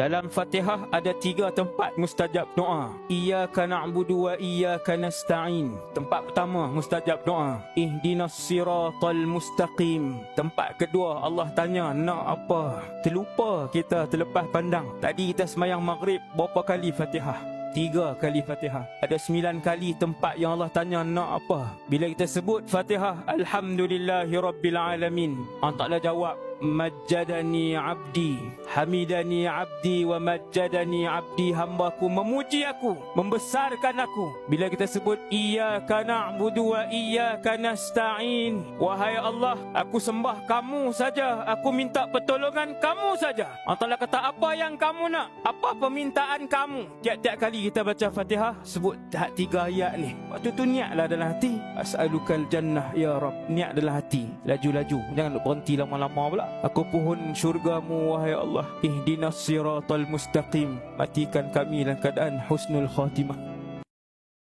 Dalam Fatihah ada 3 tempat mustajab doa. Iyyaka na'budu wa iyyaka nasta'in. Tempat pertama mustajab doa. Ihdinas siratal mustaqim. Tempat kedua Allah tanya nak apa? Terlupa kita terlepas pandang. Tadi kita semayang maghrib berapa kali Fatihah? 3 kali Fatihah. Ada 9 kali tempat yang Allah tanya nak apa. Bila kita sebut Fatihah, Alhamdulillahi Rabbil Alamin, Allah Ta'ala jawab, Majjadani abdi, hamidani abdi wa majjadani abdi. Hambaku memuji aku, membesarkan aku. Bila kita sebut Iyyaka na'budu wa iyyaka nasta'in, wahai Allah, aku sembah kamu saja, aku minta pertolongan kamu saja. Allah Ta'ala kata, apa yang kamu nak? Apa permintaan kamu? Tiap-tiap kali kita baca Fatihah, sebut 3 ayat ni. Waktu tu niatlah dalam hati, as'alukal jannah ya Rab. Niat dalam hati, laju-laju, jangan nak berhenti lama-lama pula. Aku pohon syurgamu wahai Allah. Ihdinas siratal mustaqim. Matikan kami dalam keadaan husnul khatimah.